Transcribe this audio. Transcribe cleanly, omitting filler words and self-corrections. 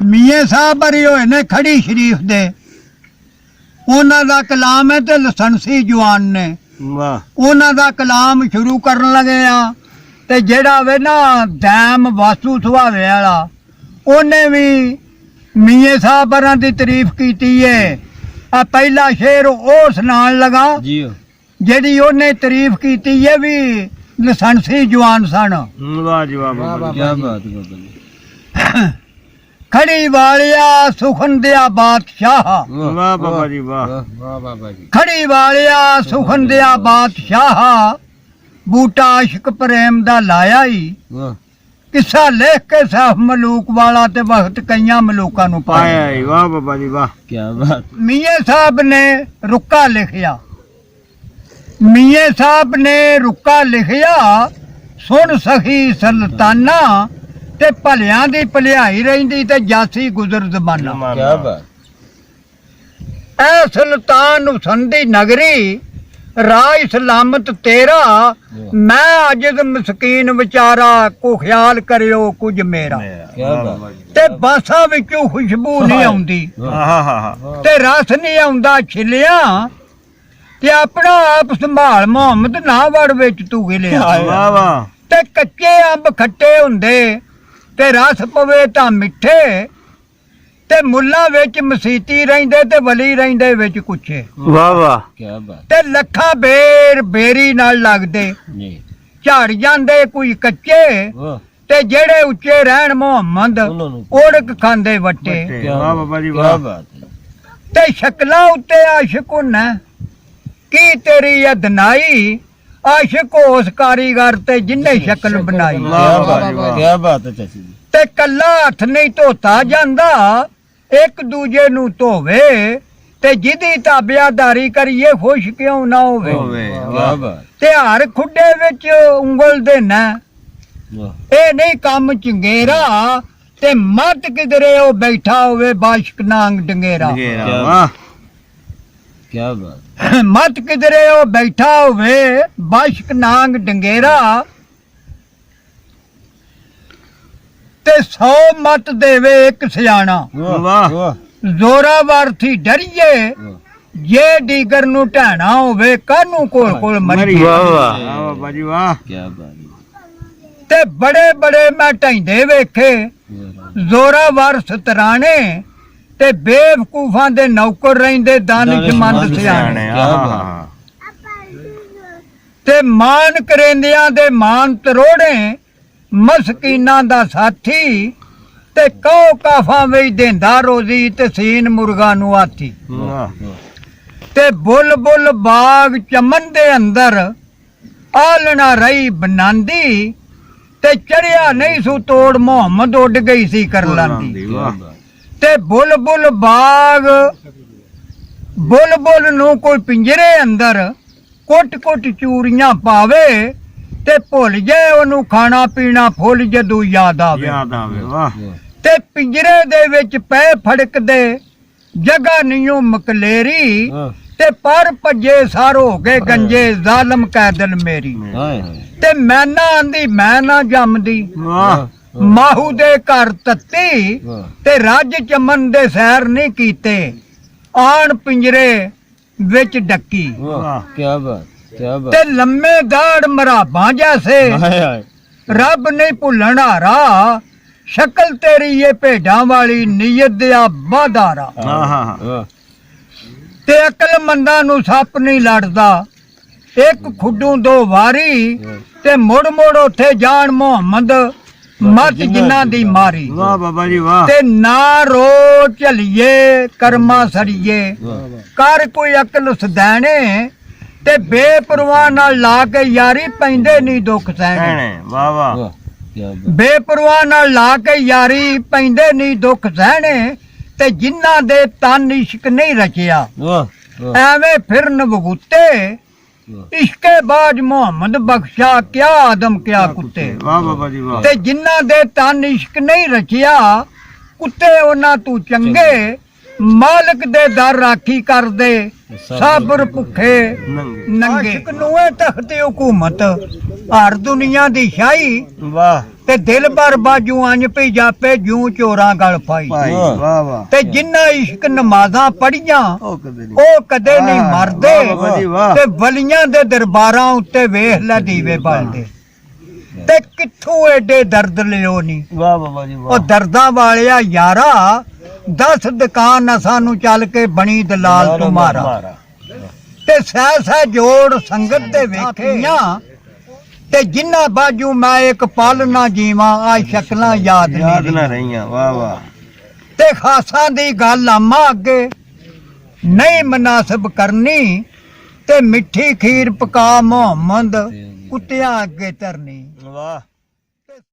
ਮੀਆਂ ਸਾਹਿਬ ਬਰੀ ਹੋਏ ਨੇ ਖੜੀ ਸ਼ਰੀਫ ਦੇ, ਉਹਨਾਂ ਦਾ ਕਲਾਮ ਹੈ ਤੇ ਲਾਇਸੈਂਸੀ ਜਵਾਨ ਨੇ। ਵਾਹ ਉਹਨਾਂ ਦਾ ਕਲਾਮ ਸ਼ੁਰੂ ਕਰਨ ਲੱਗੇ ਆ ਤੇ ਜਿਹੜਾ ਵੇ ਨਾ ਦੈਮ ਵਾਸੂ ਸੁਭਾਵੇ ਵਾਲਾ, ਉਹਨੇ ਵੀ ਮੀਆਂ ਸਾਹਿਬ ਬਰਾਂ ਦੀ ਤਾਰੀਫ ਕੀਤੀ ਏ। ਆ ਪਹਿਲਾ ਸ਼ੇਰ ਉਹ ਸੁਣਾਉਣ ਲਗਾ ਜੀ ਜਿਹੜੀ ਉਹਨੇ ਤਾਰੀਫ ਕੀਤੀ ਏ ਵੀ ਲਾਇਸੈਂਸੀ ਜਵਾਨ ਸਨ। ਵਾਹ ਜੀ ਵਾਹ ਬਾਬਾ, ਕੀ ਬਾਤ ਬਾਬਾ ਜੀ। ਖੜੀ ਵਾਲਿਆ ਸੁਖਨ ਦਿਆ ਬਾਦਸ਼ਾਹ, ਵਾਹ ਬਾਬਾ ਜੀ ਵਾਹ ਵਾਹ ਬਾਬਾ ਜੀ। ਖੜੀ ਵਾਲਿਆ ਸੁਖਨ ਦਿਆ ਬਾਦਸ਼ਾਹ, ਬੂਟਾ ਆਸ਼ਕ ਪ੍ਰੇਮ ਦਾ ਲਾਇਆ ਈ। ਕਿੱਸਾ ਲਿਖ ਕੇ ਸਾਫ ਮਲੂਕ ਵਾਲਾ ਤੇ ਵਕਤ ਕਈਆਂ ਮਲੂਕਾਂ ਨੂੰ ਪਾਇਆ ਈ। ਵਾਹ ਬਾਬਾ ਜੀ ਵਾਹ, ਕੀ ਬਾਤ। ਮੀਆਂ ਸਾਹਿਬ ਨੇ ਰੁੱਕਾ ਲਿਖਿਆ, ਮੀਆਂ ਸਾਹਿਬ ਨੇ ਰੁੱਕਾ ਲਿਖਿਆ, ਸੁਣ ਸਖੀ ਸੁਲਤਾਨਾ ਤੇ ਭਲਿਆਂ ਦੀ ਭਲਿਆਈ ਰਹਿੰਦੀ ਤੇ ਜਾਸੀ ਗੁਜ਼ਰ ਜ਼ਮਾਨਾ। ਕੀ ਬਾਤ। ਐ ਸੁਲਤਾਨ ਹੁਸਨ ਦੀ ਨਗਰੀ, ਰਾਜ ਸਲਾਮਤ ਤੇਰਾ, ਮੈਂ ਅਜਿਜ਼ ਮਸਕੀਨ ਵਿਚਾਰਾ, ਕੋ ਖਿਆਲ ਕਰਿਓ ਕੁਝ ਮੇਰਾ। ਤੇ ਬਾਸਾਂ ਵਿੱਚੋਂ ਖੁਸ਼ਬੂ ਨਹੀਂ ਆਉਂਦੀ ਤੇ ਰਸ ਨਹੀਂ ਆਉਂਦਾ ਛਿਲਿਆ, ਤੇ ਆਪਣਾ ਆਪ ਸੰਭਾਲ ਮੁਹੰਮਦ ਨਾ ਵੜ ਵਿੱਚ ਤੂੰ ਗਿਲਿਆ। ਤੇ ਕੱਚੇ ਅੰਬ ਖੱਟੇ ਹੁੰਦੇ ਤੇ ਰਸ ਪਵੇ ਤਾਂ ਮਿੱਠੇ, ਤੇ ਮੁੱਲਾ ਵਿੱਚ ਮਸੀਤੀ ਰਹਿੰਦੇ ਤੇ ਵਲੀ ਰਹਿੰਦੇ ਵਿੱਚ ਕੁਛੇ। ਵਾਹ ਵਾਹ, ਕੀ ਬਾਤ। ਤੇ ਲੱਖਾਂ ਬੇਰ ਬੇਰੀ ਨਾਲ ਲੱਗਦੇ ਜੀ, ਝੜ ਜਾਂਦੇ ਕੋਈ ਕੱਚੇ, ਤੇ ਜਿਹੜੇ ਉੱਚੇ ਰਹਿਣ ਮੁਹੰਮਦ ਓੜਕ ਖਾਂਦੇ ਵੱਟੇ। ਵਾਹ ਬਾਬਾ ਜੀ ਵਾਹ। ਤੇ ਸ਼ਕਲਾਂ ਉੱਤੇ ਆਸ਼ਿਕ ਹੁੰਨਾ, ਕੀ ਤੇਰੀ ਅਦਨਾਈ, ਆਸ਼ਿਕ ਉਸ ਕਾਰੀਗਰ ਤੇ ਜਿੰਨੇ ਸ਼ਕਲ ਬਣਾਈ। ਕੀ ਬਾਤ ਹੈ ਚਾਚੀ ਜੀ। ਤੇ ਕੱਲਾ ਹੱਥ ਨਹੀਂ ਧੋਤਾ ਜਾਂਦਾ, ਇੱਕ ਦੂਜੇ ਨੂੰ ਧੋਵੇ, ਤੇ ਜਿਹਦੀ ਤਾਬਿਆਦਾਰੀ ਕਰੀਏ ਖੁਸ਼ ਕਿਉਂ ਨਾ ਹੋਵੇ। ਤੇ ਹਰ ਖੁੱਡੇ ਵਿੱਚ ਉਂਗਲ ਦੇ ਨਾ, ਇਹ ਨਹੀਂ ਕੰਮ ਚੰਗੇਰਾ, ਤੇ ਮੱਤ ਕਿਧਰੇ ਉਹ ਬੈਠਾ ਹੋਵੇ ਬਾਸ਼ਕ ਨਾਂਗ ਡੰਗੇਰਾ। ਕੀ ਬਾਤ। ਮੱਤ ਕਿਧਰੇ ਉਹ ਬੈਠਾ ਹੋਵੇ ਬਾਸ਼ਕ ਨਾਂਗ ਡੰਗੇਰਾ, ਤੇ 100 ਮਤ ਦੇਵੇ ਇੱਕ ਸਿਆਣਾ। ਵਾਹ। ਜ਼ੋਰਾਵਰ ਥੀ ਡਰੀਏ, ਜੇ ਡੀਗਰ ਨੂੰ ਢਾਣਾ ਹੋਵੇ ਕਾਨੂੰ ਕੋਲ ਕੋਲ ਮਰੀ। ਵਾਹ ਵਾਹ ਬਾਬਾ ਜੀ ਵਾਹ, ਕੀ ਬਾਤ। ਤੇ ਬੜੇ ਬੜੇ ਮੈਂ ਢਾਈਂਦੇ ਵੇਖੇ, ਜ਼ੋਰਾਵਰ ਸਤਰਾਣੇ, ਤੇ ਬੇਵਕੂਫਾਂ ਦੇ ਨੌਕਰ ਰਹਿੰਦੇ ਦਾਨਿਸ਼ਮੰਦ ਸਿਆਣੇ। ਤੇ ਮਾਨ ਕਰੇਂਦਿਆਂ ਦੇ ਮਾਨ ਤਰੋੜੇ, ਮਸਕੀਨਾਂ ਦਾ ਸਾਥੀ, ਤੇ ਕਹੋ ਕਾਫਾਂ ਵਿੱਚ ਦੇਂਦਾ ਰੋਜ਼ੀ, ਤੇ ਸੀਨ ਮੁਰਗਾ ਨੂੰ ਆਥੀ। ਤੇ ਬੁੱਲ ਬੁੱਲ ਬਾਗ ਚਮਨ ਦੇ ਅੰਦਰ, ਆਲਣਾ ਰਹੀ ਬਨਾਂਦੀ, ਤੇ ਚੜਿਆ ਨਹੀਂ ਸੂ ਤੋੜ ਮੁਹੰਮਦ ਉੱਡ ਗਈ ਸੀ ਕਰ ਲਾਂਦੀ। ਤੇ ਬੁੱਲ ਬੁੱਲ ਬਾਗ, ਬੁੱਲ ਬੁੱਲ ਨੂੰ ਕੋਈ ਪਿੰਜਰੇ ਅੰਦਰ, ਕੁੱਟ ਕੁੱਟ ਚੂਰੀਆਂ ਪਾਵੇ, ਤੇ ਭੁੱਲ ਜਾਏ ਉਹਨੂੰ ਖਾਣਾ ਪੀਣਾ ਫੁੱਲ ਜਦੋਂ ਯਾਦ ਆਵੇ। ਵਾਹ। ਤੇ ਪਿੰਜਰੇ ਦੇ ਵਿੱਚ ਪੈ ਫੜਕਦੇ, ਜਗ੍ਹਾ ਨਹੀਂ ਮਕਲੇਰੀ, ਤੇ ਪਰ ਭੱਜੇ ਸਾਰ ਹੋ ਗਏ ਗੰਜੇ, ਜ਼ਾਲਮ ਕੈਦਲ ਮੇਰੀ। ਤੇ ਮੈਂ ਨਾ ਆਂਦੀ ਮੈਂ ਨਾ ਜੰਮਦੀ, ਮਾਹੂ ਦੇ ਘਰ ਤੱਤੀ, ਤੇ ਰੱਜ ਚਮਨ ਦੇ ਸੈਰ ਨਹੀਂ ਕੀਤੇ, ਆਣ ਪਿੰਜਰੇ ਵਿੱਚ ਡੱਕੀ। ਕੀ ਬਾਤ। ਤੇ ਲੰਮੇ ਦਾੜ ਮਰਾਬਾਂ ਜੈਸੇ, ਰੱਬ ਨਹੀਂ ਭੁੱਲਣ ਹਾਰਾ, ਸ਼ਕਲ ਤੇਰੀ ਇਹ ਭੇਡਾਂ ਵਾਲੀ, ਨੀਅਤ ਦਿਆ ਬਾਦਾਰਾ। ਤੇ ਅਕਲਮੰਦਾਂ ਨੂੰ ਸੱਪ ਨਹੀਂ ਲੜਦਾ, ਇੱਕ ਖੁੱਡੂ ਦੋ ਵਾਰੀ, ਤੇ ਮੁੜ ਮੁੜ ਉੱਥੇ ਜਾਣ ਮੁਹੰਮਦ, ਮਤ ਜਿਨ੍ਹਾਂ ਦੀ ਮਾਰੀ। ਵਾਹ ਬਾਬਾ ਜੀ ਵਾਹ। ਤੇ ਨਾ ਰੋ ਝਲੀਏ ਕਰਮਾ ਸੜੀਏ, ਕਰ ਕੋਈ ਅਕਲ ਸਦੈਣੇ, ਤੇ ਬੇਪਰਵਾਹ ਨਾਲ ਲਾ ਕੇ ਯਾਰੀ, ਪੈਂਦੇ ਨਹੀਂ ਦੁੱਖ ਸਹਿਣੇ। ਵਾਹ ਵਾਹ। ਬੇਪਰਵਾਹ ਨਾਲ ਲਾ ਕੇ ਯਾਰੀ, ਪੈਂਦੇ ਨਹੀਂ ਦੁੱਖ ਸਹਿਣੇ, ਤੇ ਜਿਨ੍ਹਾਂ ਦੇ ਤਨ ਇਸ਼ਕ ਨਹੀਂ ਰਚਿਆ, ਐਵੇਂ ਫਿਰਨ ਵਗੂਤੇ, ਇਸ਼ਕੇ ਬਾਜ ਮੁਹੰਮਦ ਬਖਸ਼ਾ, ਕਿਆ ਆਦਮ ਕਿਆ ਕੁੱਤੇ। ਵਾਹ ਬਾਬਾ ਜੀ ਵਾਹ। ਤੇ ਜਿਨ੍ਹਾਂ ਦੇ ਤਨ ਇਸ਼ਕ ਨਹੀਂ ਰਚਿਆ, ਕੁੱਤੇ ਉਹਨਾਂ ਤੂੰ ਚੰਗੇ, ਮਾਲਕ ਦੇ ਦਰ ਰਾਖੀ ਕਰਦੇ, ਸਾਬਰ ਭੁੱਖੇ ਨੰਗੇ। ਆਸ਼ਿਕ ਨੂੰ ਇਹ ਤਖਤ ਹਕੂਮਤ, ਹਰ ਦੁਨੀਆ ਦੀ ਸ਼ਾਹੀ ਵਾਹ ਤੇ ਦਿਲ ਭਰ ਬਾਜੂ ਅੰਜ ਪਈ ਜਾਪੇ ਜੂ ਚੋਰਾਂ ਗਲ ਪਾਈ ਭਾਈ ਵਾਹ ਵਾਹ ਤੇ ਜਿੰਨਾ ਇਸ਼ਕ ਨਮਾਜ਼ਾਂ ਪੜੀਆਂ ਉਹ ਕਦੇ ਨਹੀਂ ਉਹ ਕਦੇ ਨਹੀਂ ਮਰਦੇ ਵਾਹ ਬਾਬਾ ਜੀ ਵਾਹ ਤੇ ਵਲੀਆਂ ਦੇ ਦਰਬਾਰਾਂ ਉੱਤੇ ਵੇਖ ਲੈ ਦੀਵੇ ਬਲਦੇ ਤੇ ਕਿੱਥੋਂ ਐਡੇ ਦਰਦ ਲਿਓ ਨਹੀਂ ਵਾਹ ਬਾਬਾ ਜੀ ਉਹ ਵਾਹ ਦਰਦਾਂ ਵਾਲਿਆ ਯਾਰਾ 10 ਦੁਕਾਨ ਸਾਨੂੰ ਚੱਲ ਕੇ ਬਣੀ ਦਲਾਲ ਤੁਮਾਰਾ ਤੇ ਸਹਿ ਸਹਿ ਜੋੜ ਸੰਗਤ ਦੇ ਵੇਖੀਆਂ ਤੇ ਜਿੰਨਾ ਬਾਜੂ ਮੈਂ ਇੱਕ ਪਲ ਨਾ ਜੀਵਾਂ ਆ ਸ਼ਕਲਾਂ ਯਾਦ ਯਾਦ ਨਹੀਂ ਨਾ ਰਹੀਆਂ ਵਾਹ ਵਾਹ ਤੇ ਖਾਸਾਂ ਦੀ ਗੱਲ ਆਮਾ ਅੱਗੇ ਨਹੀਂ ਮਨਾਸਬ ਕਰਨੀ ਤੇ ਮਿੱਠੀ ਖੀਰ ਪਕਾ ਮੁਹੰਮਦ ਕੁੱਤਿਆਂ ਅੱਗੇ ਧਰਨੀ ਵਾਹ